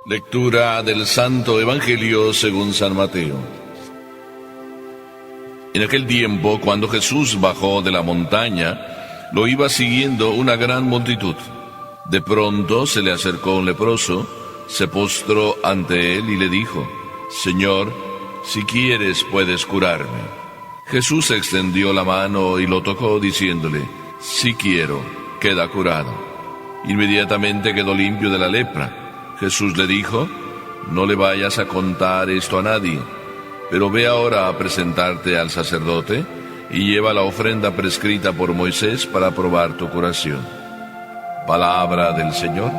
Lectura del Santo Evangelio según San Mateo. En aquel tiempo, cuando Jesús bajó de la montaña, lo iba siguiendo una gran multitud. De pronto se le acercó un leproso, se postró ante él y le dijo: Señor, si quieres puedes curarme. Jesús extendió la mano y lo tocó diciéndole: Sí quiero, queda curado. Inmediatamente quedó limpio de la lepra. Jesús le dijo: No le vayas a contar esto a nadie, pero ve ahora a presentarte al sacerdote y lleva la ofrenda prescrita por Moisés para probar tu curación. Palabra del Señor.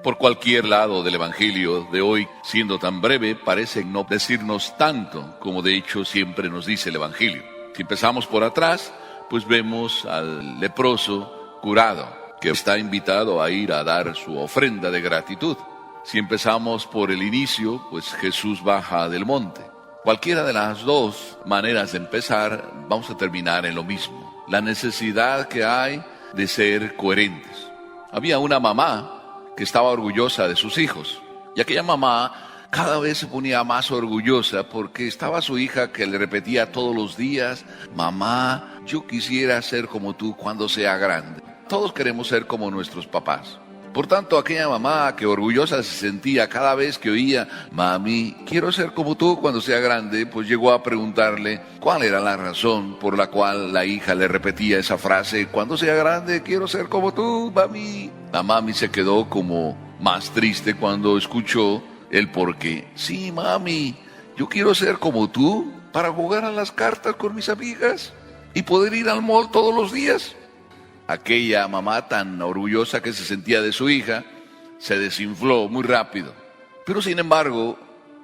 Por cualquier lado del Evangelio de hoy, siendo tan breve, parece no decirnos tanto como de hecho siempre nos dice el Evangelio. Si empezamos por atrás, pues vemos al leproso curado, que está invitado a ir a dar su ofrenda de gratitud. Si empezamos por el inicio, pues Jesús baja del monte. Cualquiera de las dos maneras de empezar, vamos a terminar en lo mismo: la necesidad que hay de ser coherentes. Había una mamá que estaba orgullosa de sus hijos, y aquella mamá cada vez se ponía más orgullosa porque estaba su hija que le repetía todos los días: Mamá, yo quisiera ser como tú cuando sea grande. Todos queremos ser como nuestros papás. Por tanto, aquella mamá que orgullosa se sentía cada vez que oía: Mami, quiero ser como tú cuando sea grande, pues llegó a preguntarle cuál era la razón por la cual la hija le repetía esa frase: Cuando sea grande quiero ser como tú, mami. La mami se quedó como más triste cuando escuchó el por qué. Sí, mami, yo quiero ser como tú para jugar a las cartas con mis amigas y poder ir al mall todos los días. Aquella mamá tan orgullosa que se sentía de su hija se desinfló muy rápido. Pero sin embargo,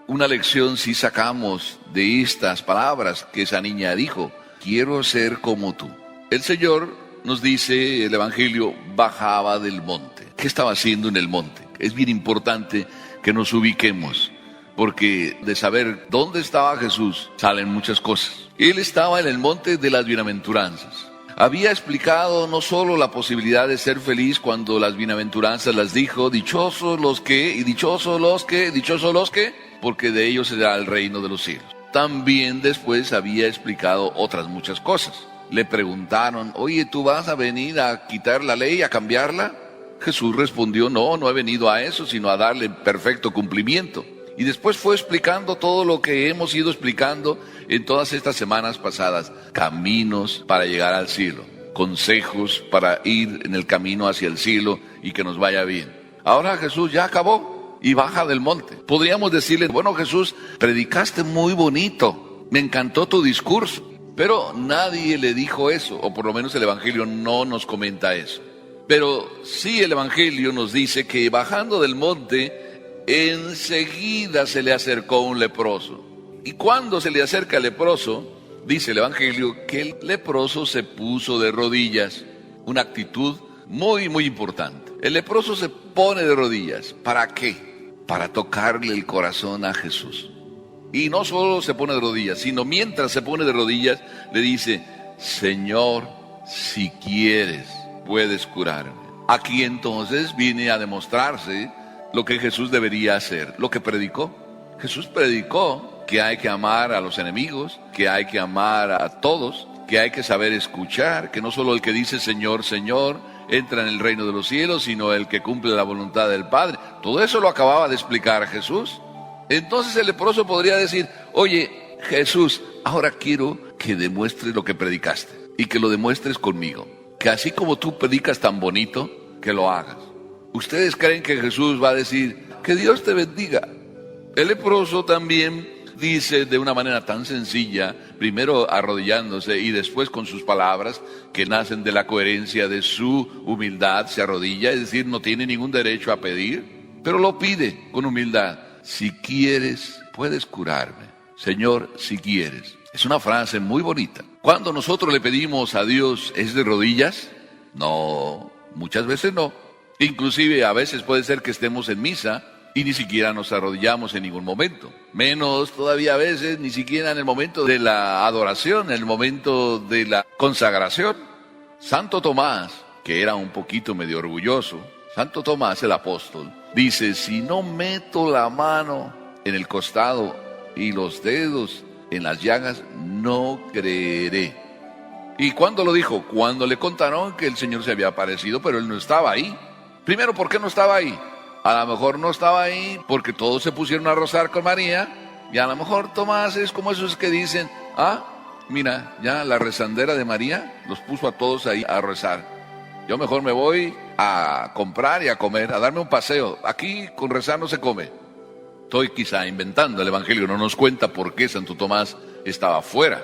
una lección sí sacamos de estas palabras que esa niña dijo: quiero ser como tú. El Señor, nos dice el Evangelio, bajaba del monte. ¿Qué estaba haciendo en el monte? Es bien importante que nos ubiquemos, porque de saber dónde estaba Jesús salen muchas cosas. Él estaba en el monte de las bienaventuranzas. Había explicado no solo la posibilidad de ser feliz cuando las bienaventuranzas las dijo: dichosos los que, y dichosos los que, dichosos los que, porque de ellos será el reino de los cielos. También después había explicado otras muchas cosas. Le preguntaron: oye, ¿tú vas a venir a quitar la ley, a cambiarla? Jesús respondió: no he venido a eso, sino a darle perfecto cumplimiento. Y después fue explicando todo lo que hemos ido explicando en todas estas semanas pasadas: caminos para llegar al cielo, consejos para ir en el camino hacia el cielo y que nos vaya bien. Ahora Jesús ya acabó y baja del monte. Podríamos decirle: bueno, Jesús, predicaste muy bonito, me encantó tu discurso. Pero nadie le dijo eso, o por lo menos el Evangelio no nos comenta eso. Pero sí el Evangelio nos dice que bajando del monte, enseguida se le acercó un leproso. Y cuando se le acerca el leproso, dice el Evangelio que el leproso se puso de rodillas. Una actitud muy, muy importante. El leproso se pone de rodillas. ¿Para qué? Para tocarle el corazón a Jesús. Y no solo se pone de rodillas, sino mientras se pone de rodillas, le dice: Señor, si quieres, puedes curarme. Aquí entonces viene a demostrarse lo que Jesús debería hacer, lo que predicó. Jesús predicó que hay que amar a los enemigos, que hay que amar a todos, que hay que saber escuchar, que no solo el que dice Señor, Señor, entra en el reino de los cielos, sino el que cumple la voluntad del Padre. Todo eso lo acababa de explicar Jesús. Entonces el leproso podría decir: oye, Jesús, ahora quiero que demuestres lo que predicaste y que lo demuestres conmigo. Que así como tú predicas tan bonito, que lo hagas. ¿Ustedes creen que Jesús va a decir: que Dios te bendiga? El leproso también dice de una manera tan sencilla, primero arrodillándose y después con sus palabras que nacen de la coherencia de su humildad, se arrodilla, es decir, no tiene ningún derecho a pedir, pero lo pide con humildad: si quieres, puedes curarme. Señor, si quieres. Es una frase muy bonita. Cuando nosotros le pedimos a Dios, ¿es de rodillas? No, muchas veces no. Inclusive a veces puede ser que estemos en misa y ni siquiera nos arrodillamos en ningún momento. Menos todavía a veces ni siquiera en el momento de la adoración, en el momento de la consagración. Santo Tomás, que era un poquito medio orgulloso, Santo Tomás el apóstol, dice, si no meto la mano en el costado y los dedos en las llagas, no creeré. ¿Y cuándo lo dijo? Cuando le contaron que el Señor se había aparecido, pero él no estaba ahí. Primero, ¿por qué no estaba ahí? A lo mejor no estaba ahí porque todos se pusieron a rozar con María, y a lo mejor Tomás es como esos que dicen, mira, ya la rezandera de María los puso a todos ahí a rezar. Yo mejor me voy a comprar y a comer, a darme un paseo. Aquí con rezar no se come. Estoy quizá inventando, el Evangelio no nos cuenta por qué Santo Tomás estaba fuera.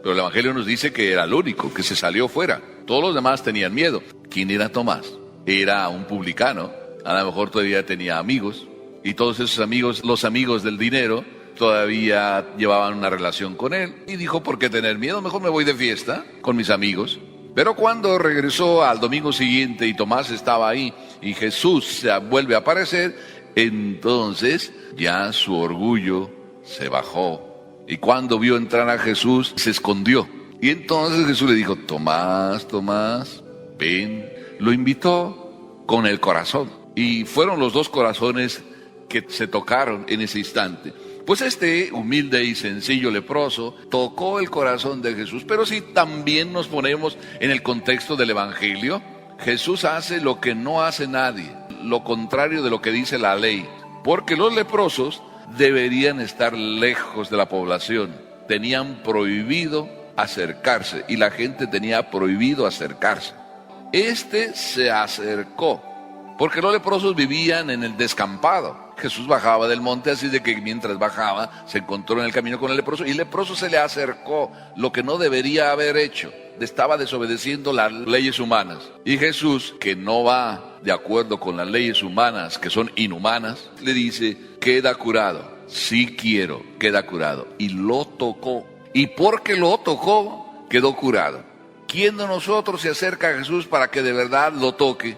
Pero el Evangelio nos dice que era el único, que se salió fuera. Todos los demás tenían miedo. ¿Quién era Tomás? Era un publicano. A lo mejor todavía tenía amigos. Y todos esos amigos, los amigos del dinero, todavía llevaban una relación con él. Y dijo, ¿por qué tener miedo? Mejor me voy de fiesta con mis amigos. Pero cuando regresó al domingo siguiente y Tomás estaba ahí y Jesús se vuelve a aparecer, entonces ya su orgullo se bajó. Y cuando vio entrar a Jesús, se escondió. Y entonces Jesús le dijo, Tomás, Tomás, ven. Lo invitó con el corazón. Y fueron los dos corazones que se tocaron en ese instante. Pues este humilde y sencillo leproso tocó el corazón de Jesús. Pero si también nos ponemos en el contexto del Evangelio, Jesús hace lo que no hace nadie, lo contrario de lo que dice la ley. Porque los leprosos deberían estar lejos de la población. Tenían prohibido acercarse y la gente tenía prohibido acercarse. Este se acercó porque los leprosos vivían en el descampado. Jesús bajaba del monte, así de que mientras bajaba se encontró en el camino con el leproso y el leproso se le acercó, lo que no debería haber hecho. Estaba desobedeciendo las leyes humanas. Y Jesús, que no va de acuerdo con las leyes humanas, que son inhumanas, le dice, queda curado. Sí quiero, queda curado. Y lo tocó. Y porque lo tocó, quedó curado. ¿Quién de nosotros se acerca a Jesús para que de verdad lo toque?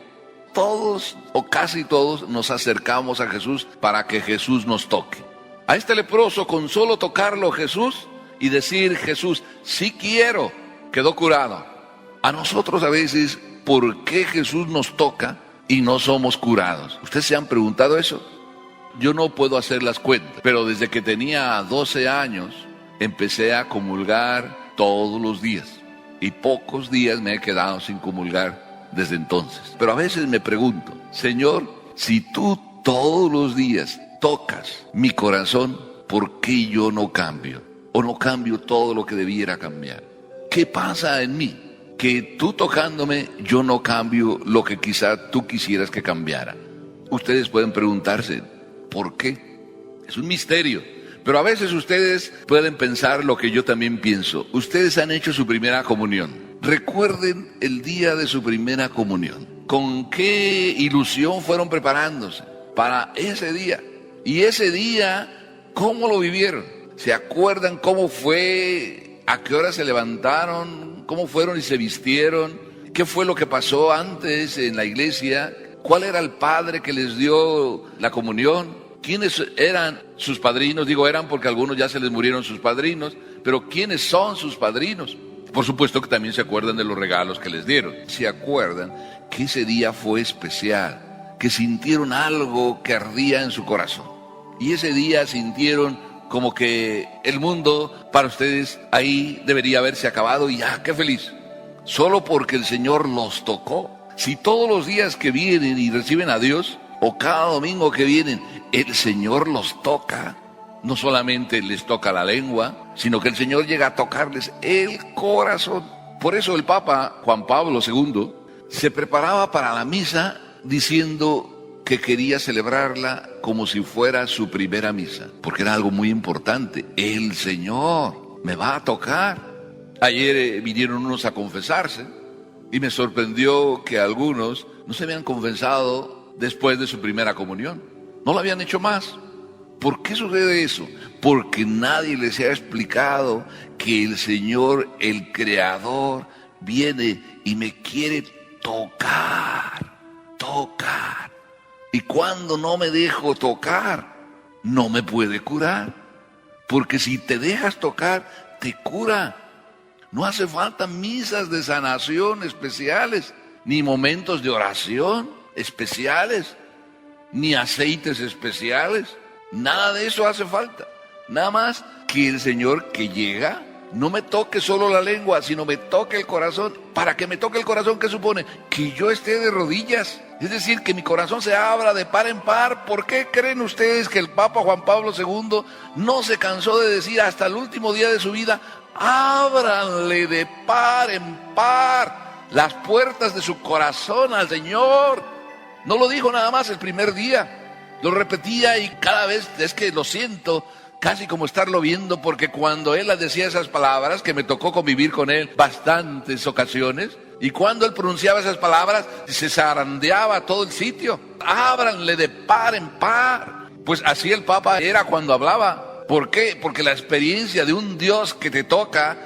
Todos o casi todos nos acercamos a Jesús para que Jesús nos toque. A este leproso, con solo tocarlo Jesús y decir, Jesús, sí quiero, quedó curado. A nosotros a veces, ¿por qué Jesús nos toca y no somos curados? ¿Ustedes se han preguntado eso? Yo no puedo hacer las cuentas, pero desde que tenía 12 años empecé a comulgar todos los días. Y pocos días me he quedado sin comulgar desde entonces. Pero a veces me pregunto, Señor, si tú todos los días tocas mi corazón, ¿por qué yo no cambio? ¿O no cambio todo lo que debiera cambiar? ¿Qué pasa en mí? Que tú tocándome, yo no cambio lo que quizá tú quisieras que cambiara. Ustedes pueden preguntarse, ¿por qué? Es un misterio. Pero a veces ustedes pueden pensar lo que yo también pienso. Ustedes han hecho su primera comunión. Recuerden el día de su primera comunión. ¿Con qué ilusión fueron preparándose para ese día? Y ese día, ¿cómo lo vivieron? ¿Se acuerdan cómo fue? ¿A qué hora se levantaron? ¿Cómo fueron y se vistieron? ¿Qué fue lo que pasó antes en la iglesia? ¿Cuál era el padre que les dio la comunión? ¿Quiénes eran sus padrinos? Digo eran porque a algunos ya se les murieron sus padrinos, pero ¿quiénes son sus padrinos? Por supuesto que también se acuerdan de los regalos que les dieron. Se acuerdan que ese día fue especial, que sintieron algo que ardía en su corazón. Y ese día sintieron como que el mundo para ustedes ahí debería haberse acabado y ya, qué feliz. Solo porque el Señor los tocó. Si todos los días que vienen y reciben a Dios, o cada domingo que vienen, el Señor los toca, no solamente les toca la lengua, sino que el Señor llega a tocarles el corazón. Por eso el Papa Juan Pablo II se preparaba para la misa diciendo que quería celebrarla como si fuera su primera misa, porque era algo muy importante. El Señor me va a tocar. Ayer vinieron unos a confesarse y me sorprendió que algunos no se habían confesado después de su primera comunión. No lo habían hecho más. ¿Por qué sucede eso? Porque nadie les ha explicado que el Señor, el Creador, viene y me quiere tocar. Y cuando no me dejo tocar, no me puede curar. Porque si te dejas tocar, te cura. No hace falta misas de sanación especiales, ni momentos de oración especiales, ni aceites especiales. Nada de eso hace falta. Nada más que el Señor que llega no me toque solo la lengua, sino me toque el corazón. Para que me toque el corazón, ¿qué supone? Que yo esté de rodillas. Es decir, que mi corazón se abra de par en par. ¿Por qué creen ustedes que el Papa Juan Pablo II no se cansó de decir hasta el último día de su vida: ábranle de par en par las puertas de su corazón al Señor? No lo dijo nada más el primer día, lo repetía, y cada vez es que lo siento casi como estarlo viendo, porque cuando él decía esas palabras, que me tocó convivir con él bastantes ocasiones, y cuando él pronunciaba esas palabras, se zarandeaba todo el sitio. Ábranle de par en par. Pues así el Papa era cuando hablaba. ¿Por qué? Porque la experiencia de un Dios que te toca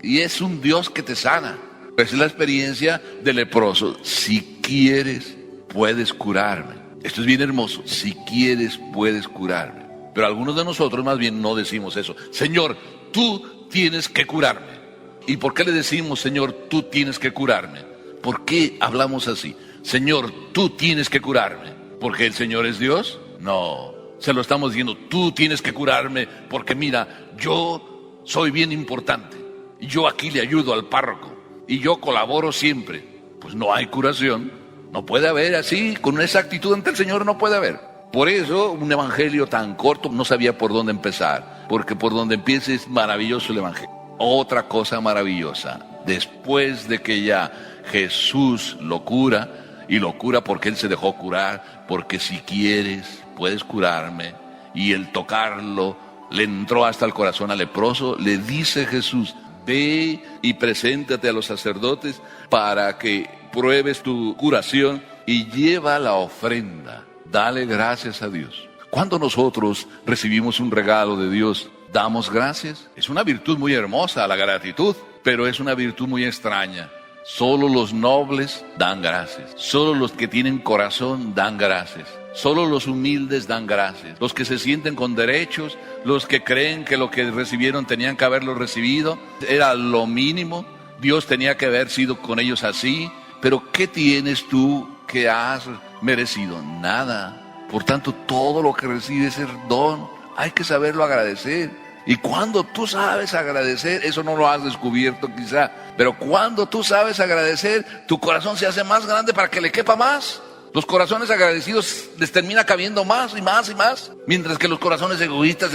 y es un Dios que te sana. Es la experiencia del leproso. Si quieres, puedes curarme. Esto es bien hermoso. Si quieres, puedes curarme. Pero algunos de nosotros más bien no decimos eso. Señor, tú tienes que curarme. ¿Y por qué le decimos, Señor, tú tienes que curarme? ¿Por qué hablamos así? Señor, tú tienes que curarme. ¿Porque el Señor es Dios? No, se lo estamos diciendo, tú tienes que curarme porque mira, yo soy bien importante. Y yo aquí le ayudo al párroco. Y yo colaboro siempre. Pues no hay curación. No puede haber así, con esa actitud ante el Señor no puede haber. Por eso un evangelio tan corto no sabía por dónde empezar. Porque por donde empiece es maravilloso el evangelio. Otra cosa maravillosa, después de que ya Jesús lo cura, y lo cura porque Él se dejó curar, porque si quieres puedes curarme, y el tocarlo le entró hasta el corazón al leproso, le dice Jesús: ve y preséntate a los sacerdotes para que pruebes tu curación y lleva la ofrenda, dale gracias a Dios. Cuando nosotros recibimos un regalo de Dios, ¿damos gracias? Es una virtud muy hermosa la gratitud, pero es una virtud muy extraña. Solo los nobles dan gracias. Solo los que tienen corazón dan gracias. Solo los humildes dan gracias. Los que se sienten con derechos, los que creen que lo que recibieron tenían que haberlo recibido, era lo mínimo. Dios tenía que haber sido con ellos así. Pero ¿qué tienes tú que has merecido? Nada. Por tanto, todo lo que recibes es don. Hay que saberlo agradecer. Y cuando tú sabes agradecer, eso no lo has descubierto quizá, pero cuando tú sabes agradecer, tu corazón se hace más grande para que le quepa más. Los corazones agradecidos les termina cabiendo más y más y más, mientras que los corazones egoístas,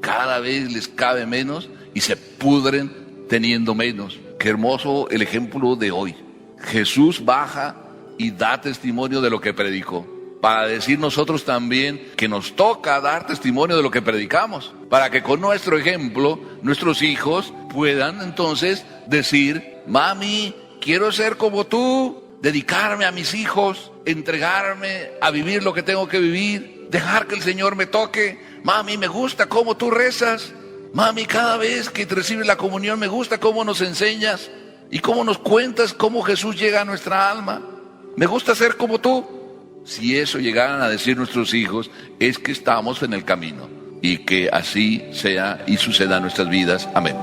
cada vez les cabe menos y se pudren teniendo menos. Qué hermoso el ejemplo de hoy. Jesús baja y da testimonio de lo que predicó, para decir nosotros también que nos toca dar testimonio de lo que predicamos, para que con nuestro ejemplo nuestros hijos puedan entonces decir: mami, quiero ser como tú, dedicarme a mis hijos, entregarme a vivir lo que tengo que vivir, dejar que el Señor me toque. Mami, me gusta cómo tú rezas. Mami, cada vez que te recibes la comunión me gusta cómo nos enseñas y cómo nos cuentas cómo Jesús llega a nuestra alma. Me gusta ser como tú. Si eso llegaran a decir nuestros hijos, es que estamos en el camino, y que así sea y suceda en nuestras vidas. Amén.